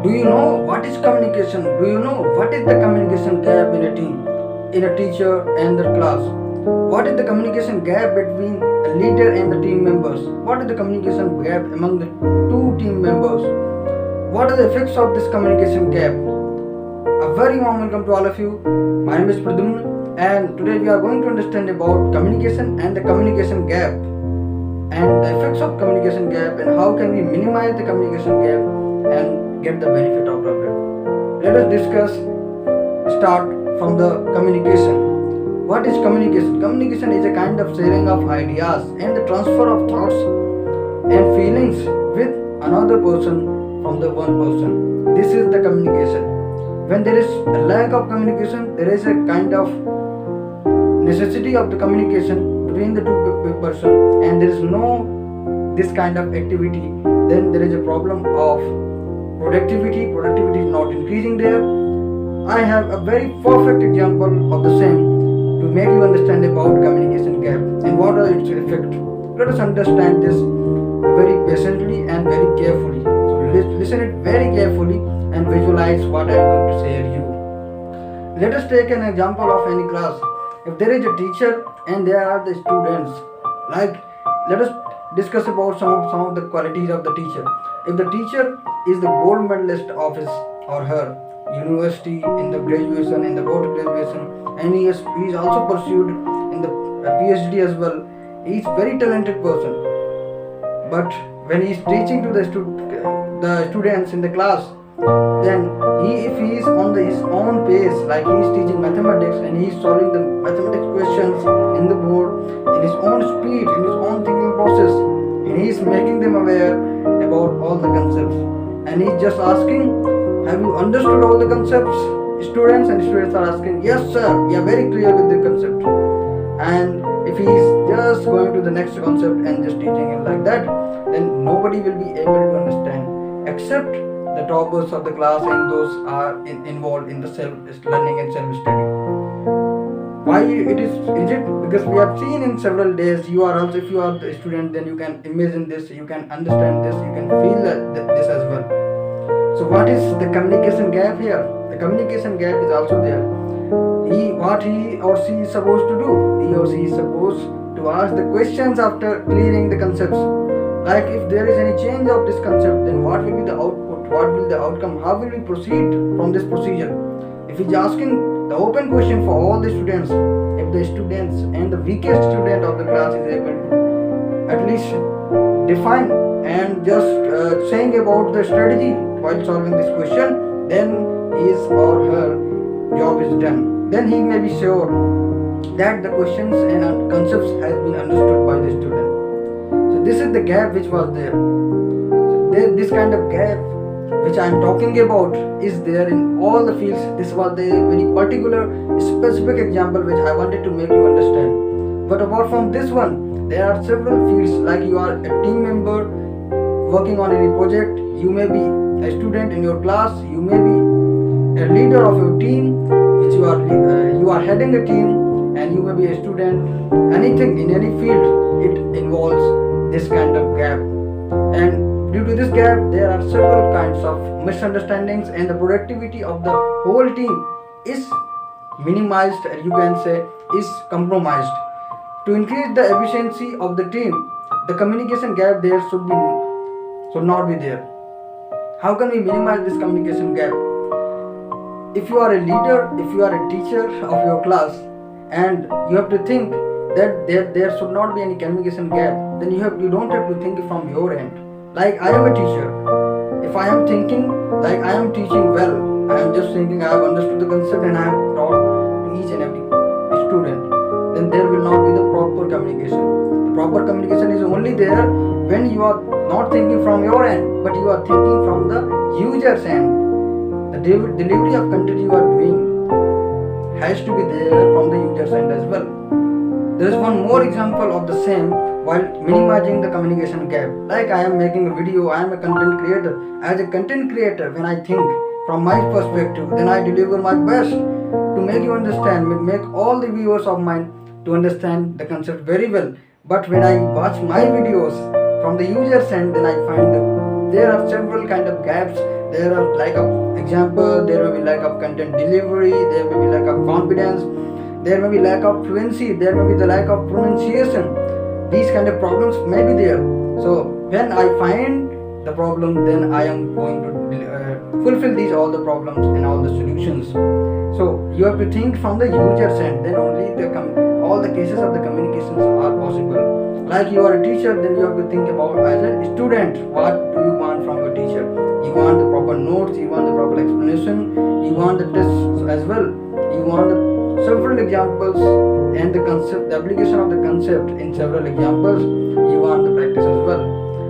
Do you know what is communication? Do you know what is the communication gap in a team, in a teacher and the class? What is the communication gap between a leader and the team members? What is the communication gap among the two team members? What are the effects of this communication gap? A very warm welcome to all of you. My name is Pradyumna, and today we are going to understand about communication and the communication gap and the effects of communication gap and how can we minimize the communication gap and get the benefit out of it. Let us discuss, start from the communication. What is communication? Communication is a kind of sharing of ideas and the transfer of thoughts and feelings with another person from the one person. This is the communication. When there is a lack of communication, there is a kind of necessity of the communication between the two person, and there is no this kind of activity, then there is a problem of productivity is not increasing there. I have a very perfect example of the same to make you understand about communication gap and what are its effects. Let us understand this very patiently and very carefully. So listen it very carefully and visualize what I am going to say to you. Let us take an example of any class. If there is a teacher and there are the students, like let us discuss about some of the qualities of the teacher. If the teacher is the gold medalist of his or her university in the graduation, in the post graduation, and he is also pursued in the PhD as well. He is very talented person. But when he is teaching to the students in the class, then if he is on his own pace, like he is teaching mathematics and he is solving the mathematics questions in the board in his own speed, in his own thinking process, and he is making them aware about all the concepts, and he is just asking, have you understood all the concepts? Students are asking, yes sir, we are very clear with the concept. And if he is just going to the next concept and just teaching it like that, then nobody will be able to understand except the toppers of the class and those are involved in the self-learning and self-study. Why it is it? Because we have seen in several days, you are also, if you are the student, then you can imagine this, you can understand this, you can feel this as well. So what is the communication gap here? The communication gap is also there. What he or she is supposed to do? He or she is supposed to ask the questions after clearing the concepts. Like if there is any change of this concept, then what will be the output? What will the outcome? How will we proceed from this procedure? If he is asking the open question for all the students, if the students and the weakest student of the class is able to at least define and just saying about the strategy while solving this question, then his or her job is done. Then he may be sure that the questions and concepts has been understood by the student. So this is the gap which was there. So this kind of gap which I am talking about is there in all the fields. This was the very particular specific example which I wanted to make you understand. But apart from this one, there are several fields, like you are a team member working on any project, you may be a student in your class, you may be a leader of your team, which you are heading a team, and you may be a student. Anything in any field, it involves this kind of gap. And due to this gap, there are several kinds of misunderstandings, and the productivity of the whole team is minimized, and you can say is compromised. To increase the efficiency of the team, the communication gap there should not be there. How can we minimize this communication gap? If you are a leader, if you are a teacher of your class, and you have to think that there should not be any communication gap, then you don't have to think from your end. Like I am a teacher. If I am thinking like I am teaching well, I am just thinking I have understood the concept and I have taught to each and every student, then there will not be the proper communication. The proper communication is only there when you are not thinking from your end, but you are thinking from the user's end. The delivery of content you are doing has to be there from the user's end as well. There is one more example of the same while minimizing the communication gap. Like I am making a video, I am a content creator. As a content creator, when I think from my perspective, then I deliver my best to make you understand, make all the viewers of mine to understand the concept very well. But when I watch my videos from the user's end, then I find that there are several kind of gaps There are lack of example, there may be lack of content delivery, there may be lack of confidence, there may be lack of fluency, there may be the lack of pronunciation. These kind of problems may be there. So when I find the problem, then I am going to fulfill these all the problems and all the solutions. So you have to think from the user's end, then only all the cases of the communications are possible. Like you are a teacher, then you have to think about as a student, what do you want from your teacher? You want the proper notes, you want the proper explanation, you want the tests as well, you want the several examples and the concept, the application of the concept in several examples, you want the practice as well.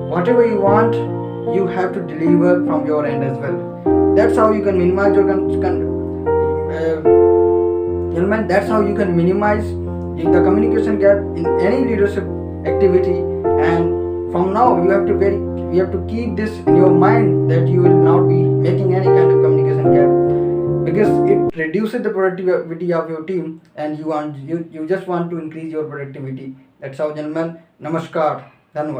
Whatever you want, you have to deliver from your end as well. That's how you can minimize your gentlemen, that's how you can minimize the communication gap in any leadership activity. And from now you have to keep this in your mind, that you will not be making any kind of communication gap, because it reduces the productivity of your team, and you just want to increase your productivity. That's how, gentlemen. Namaskar.